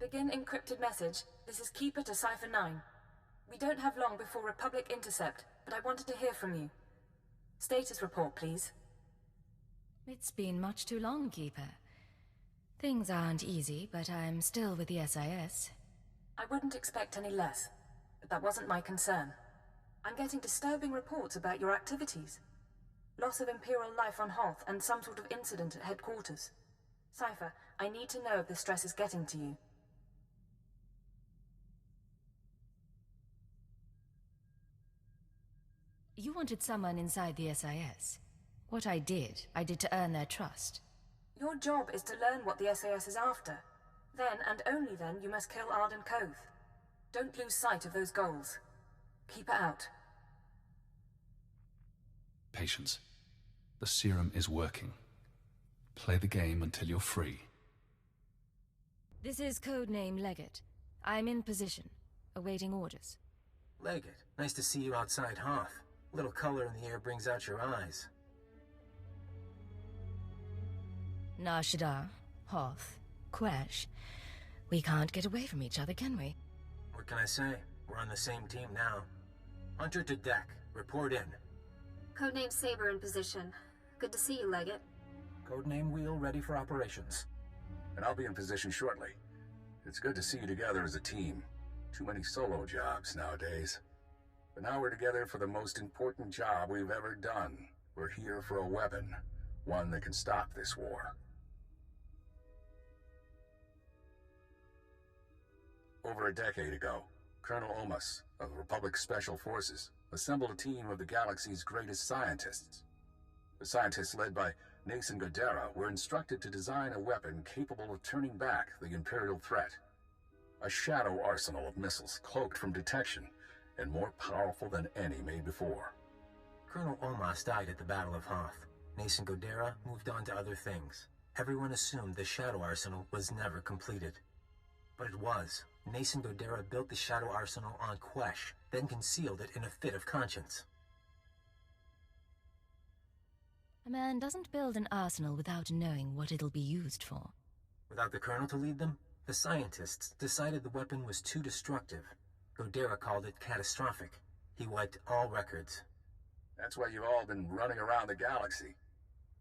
Begin encrypted message. This is Keeper to Cipher 9. We don't have long before Republic intercept, but I wanted to hear from you. Status report, please. It's been much too long, Keeper. Things aren't easy, but I'm still with the SIS. I wouldn't expect any less, but that wasn't my concern. I'm getting disturbing reports about your activities. Loss of Imperial life on Hoth and some sort of incident at headquarters. Cipher, I need to know if the stress is getting to you. You wanted someone inside the SIS. What I did to earn their trust. Your job is to learn what the SAS is after. Then, and only then, you must kill Arden Kothe. Don't lose sight of those goals. Keep it out. Patience. The serum is working. Play the game until you're free. This is codename Legate. I'm in position, awaiting orders. Legate, nice to see you outside Hoth. A little color in the air brings out your eyes. Nar Shaddaa, Hoth, Quesh. We can't get away from each other, can we? What can I say? We're on the same team now. Hunter to deck. Report in. Codename Saber in position. Good to see you, Legate. Codename Wheel ready for operations. And I'll be in position shortly. It's good to see you together as a team. Too many solo jobs nowadays. But now we're together for the most important job we've ever done. We're here for a weapon. One that can stop this war. Over a decade ago, Colonel Omas of the Republic Special Forces assembled a team of the galaxy's greatest scientists. The scientists, led by Nason Godera, were instructed to design a weapon capable of turning back the Imperial threat. A shadow arsenal of missiles cloaked from detection and more powerful than any made before. Colonel Omas died at the Battle of Hoth. Nason Godera moved on to other things. Everyone assumed the shadow arsenal was never completed. But it was. Nason Godera built the shadow arsenal on Quesh, then concealed it in a fit of conscience. A man doesn't build an arsenal without knowing what it'll be used for. Without the Colonel to lead them, the scientists decided the weapon was too destructive. Godera called it catastrophic. He wiped all records. That's why you've all been running around the galaxy.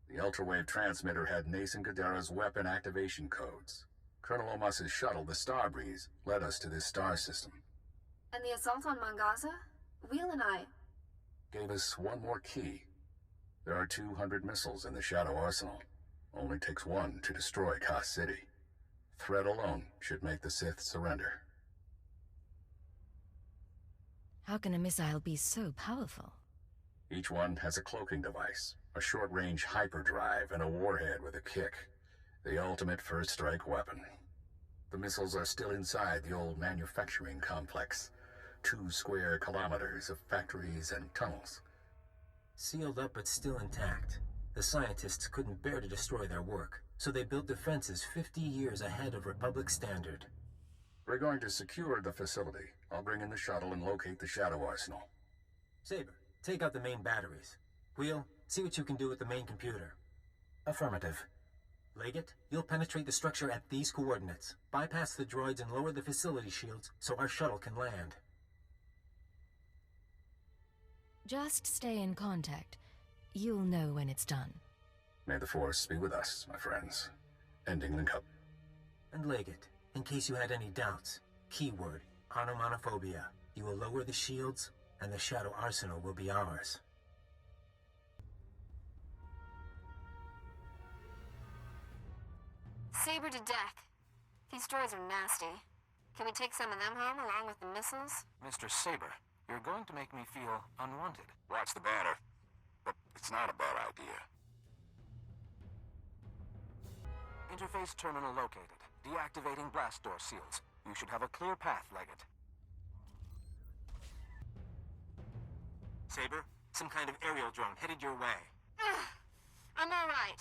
The ultrawave transmitter had Nason Godera's weapon activation codes. Colonel Omas's shuttle, the Starbreeze, led us to this star system. And the assault on Mongaza? Wheel and I... Gave us one more key. There are 200 missiles in the Shadow Arsenal. Only takes one to destroy Kothe City. Threat alone should make the Sith surrender. How can a missile be so powerful? Each one has a cloaking device, a short-range hyperdrive, and a warhead with a kick. The ultimate first-strike weapon. The missiles are still inside the old manufacturing complex. 2 square kilometers of factories and tunnels. Sealed up but still intact. The scientists couldn't bear to destroy their work, so they built defenses 50 years ahead of Republic standard. We're going to secure the facility. I'll bring in the shuttle and locate the Shadow Arsenal. Saber, take out the main batteries. Wheel, see what you can do with the main computer. Affirmative. Legate, you'll penetrate the structure at these coordinates, bypass the droids and lower the facility shields so our shuttle can land. Just stay in contact. You'll know when it's done. May the Force be with us, my friends. Ending link up. And Legate, in case you had any doubts, keyword, onomatophobia. You will lower the shields, and the Shadow Arsenal will be ours. Saber to deck. These droids are nasty. Can we take some of them home along with the missiles? Mr. Saber, you're going to make me feel unwanted. Watch the banner. But it's not a bad idea. Interface terminal located. Deactivating blast door seals. You should have a clear path, Legate. Saber, some kind of aerial drone headed your way. I'm alright.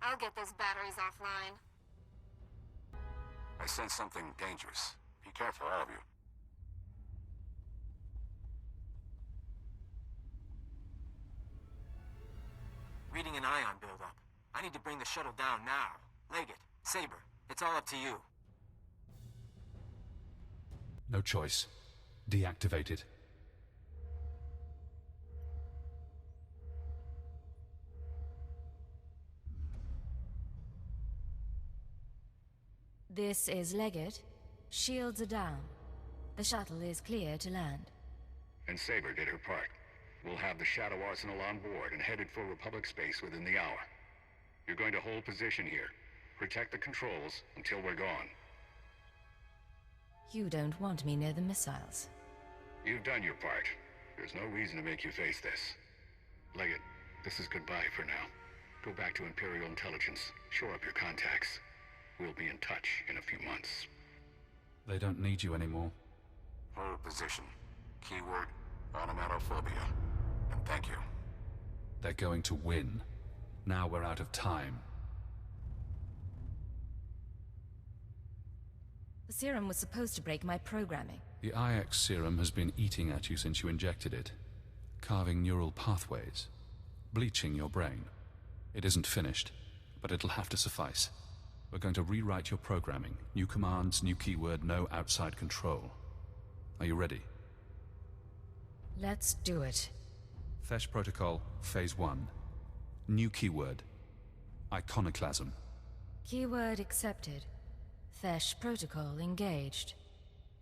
I'll get those batteries offline. I sense something dangerous. Be careful, all of you. Reading an ion buildup. I need to bring the shuttle down now. Legate, Saber, it's all up to you. No choice. Deactivated. This is Leggett. Shields are down. The shuttle is clear to land. And Saber did her part. We'll have the Shadow Arsenal on board and headed for Republic space within the hour. You're going to hold position here. Protect the controls until we're gone. You don't want me near the missiles. You've done your part. There's no reason to make you face this. Leggett, this is goodbye for now. Go back to Imperial Intelligence. Shore up your contacts. We'll be in touch in a few months. They don't need you anymore. Hold position. Keyword, onomatophobia. And thank you. They're going to win. Now we're out of time. The serum was supposed to break my programming. The IX serum has been eating at you since you injected it, carving neural pathways, bleaching your brain. It isn't finished, but it'll have to suffice. We're going to rewrite your programming. New commands, new keyword, no outside control. Are you ready? Let's do it. Fesh Protocol, Phase 1. New keyword. Iconoclasm. Keyword accepted. Fesh protocol engaged.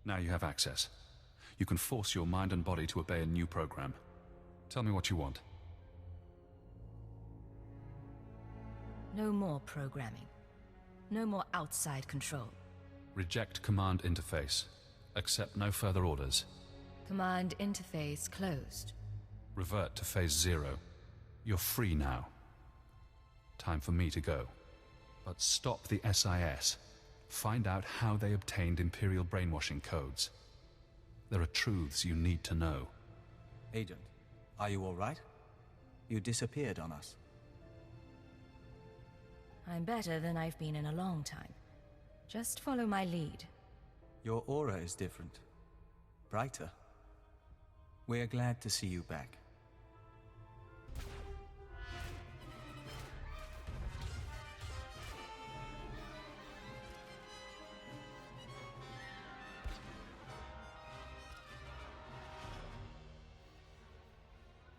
Now you have access. You can force your mind and body to obey a new program. Tell me what you want. No more programming. No more outside control. Reject command interface. Accept no further orders. Command interface closed. Revert to Phase 0. You're free now. Time for me to go. But stop the SIS. Find out how they obtained Imperial brainwashing codes. There are truths you need to know. Agent, are you all right? You disappeared on us. I'm better than I've been in a long time. Just follow my lead. Your aura is different. Brighter. We're glad to see you back.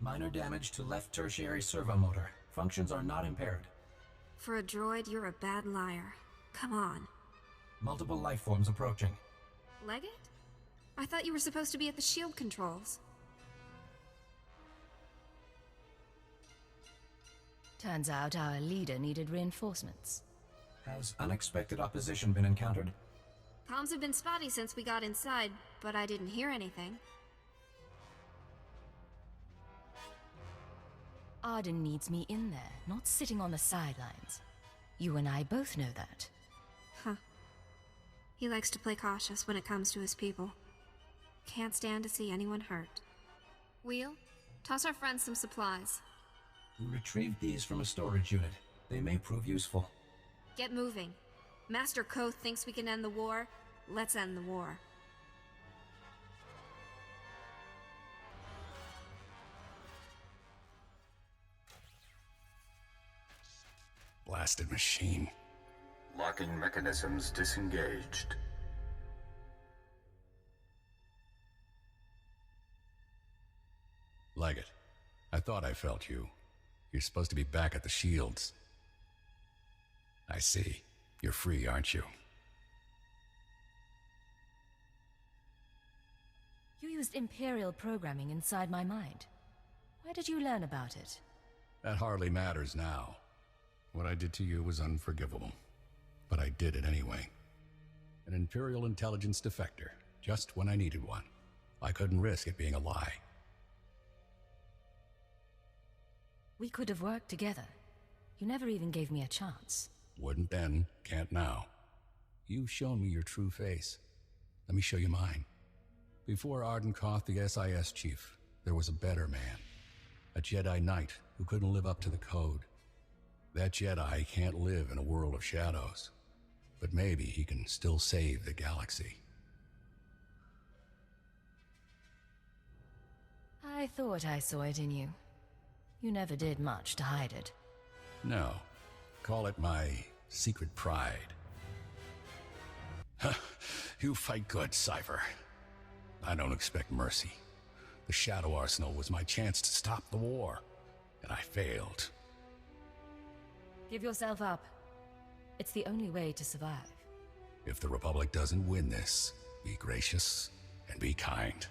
Minor damage to left tertiary servo motor. Functions are not impaired. For a droid, you're a bad liar. Come on. Multiple life forms approaching. Leggett? I thought you were supposed to be at the shield controls. Turns out our leader needed reinforcements. Has unexpected opposition been encountered? Comms have been spotty since we got inside, but I didn't hear anything. Arden needs me in there, not sitting on the sidelines. You and I both know that. Huh. He likes to play cautious when it comes to his people. Can't stand to see anyone hurt. Wheel, toss our friends some supplies. We retrieved these from a storage unit. They may prove useful. Get moving. Master Kothe thinks we can end the war. Let's end the war. Blasted machine. Locking mechanisms disengaged. Leggett, I thought I felt you. You're supposed to be back at the Shields. I see. You're free, aren't you? You used Imperial programming inside my mind. Where did you learn about it? That hardly matters now. What I did to you was unforgivable. But I did it anyway. An Imperial intelligence defector, just when I needed one. I couldn't risk it being a lie. We could have worked together. You never even gave me a chance. Wouldn't then, can't now. You've shown me your true face. Let me show you mine. Before Arden Kothe, the SIS chief, there was a better man. A Jedi Knight who couldn't live up to the code. That Jedi can't live in a world of shadows. But maybe he can still save the galaxy. I thought I saw it in you. You never did much to hide it. No. Call it my secret pride. You fight good, Cypher. I don't expect mercy. The Shadow Arsenal was my chance to stop the war, and I failed. Give yourself up. It's the only way to survive. If the Republic doesn't win this, be gracious and be kind.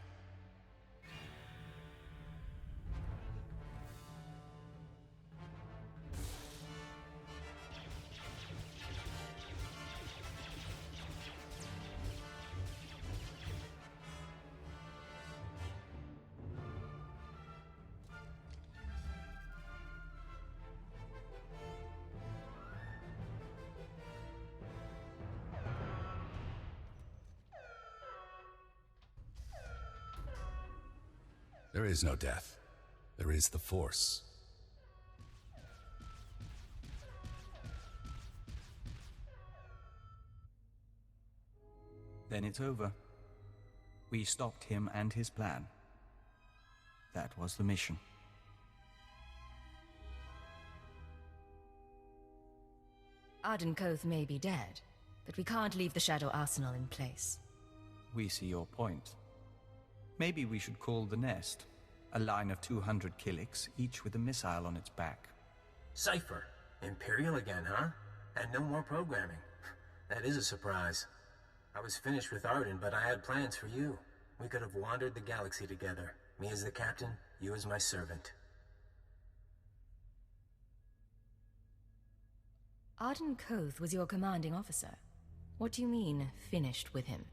There is no death. There is the Force. Then it's over. We stopped him and his plan. That was the mission. Arden Kothe may be dead, but we can't leave the Shadow Arsenal in place. We see your point. Maybe we should call the nest. A line of 200 Killiks, each with a missile on its back. Cypher. Imperial again, huh? And no more programming. That is a surprise. I was finished with Arden, but I had plans for you. We could have wandered the galaxy together. Me as the captain, you as my servant. Arden Kothe was your commanding officer. What do you mean, finished with him?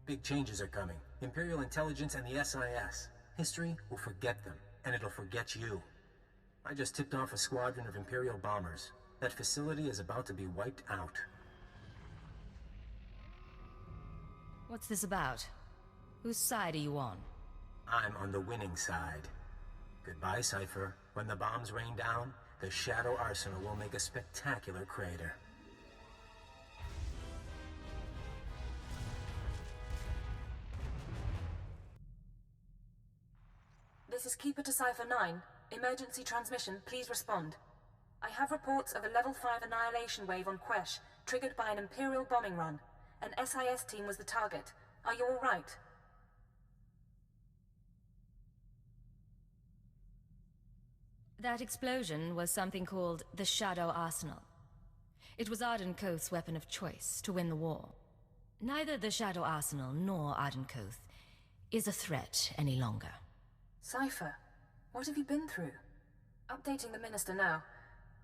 Big changes are coming. Imperial intelligence and the SIS. History will forget them, and it'll forget you. I just tipped off a squadron of Imperial bombers. That facility is about to be wiped out. What's this about? Whose side are you on? I'm on the winning side. Goodbye, Cypher. When the bombs rain down, the Shadow Arsenal will make a spectacular crater. This is Keeper to Cypher 9. Emergency transmission, please respond. I have reports of a level 5 annihilation wave on Quesh, triggered by an Imperial bombing run. An SIS team was the target. Are you all right? That explosion was something called the Shadow Arsenal. It was Arden Kothe's weapon of choice to win the war. Neither the Shadow Arsenal nor Arden Kothe is a threat any longer. Cypher, what have you been through? Updating the Minister now.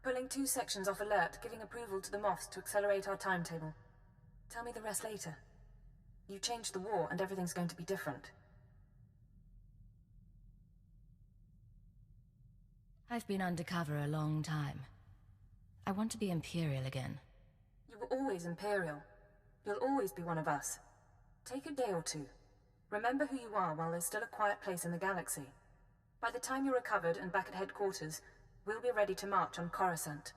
Pulling 2 sections off alert, giving approval to the Moffs to accelerate our timetable. Tell me the rest later. You changed the war, and everything's going to be different. I've been undercover a long time. I want to be Imperial again. You were always Imperial. You'll always be one of us. Take a day or two. Remember who you are while there's still a quiet place in the galaxy. By the time you're recovered and back at headquarters, we'll be ready to march on Coruscant.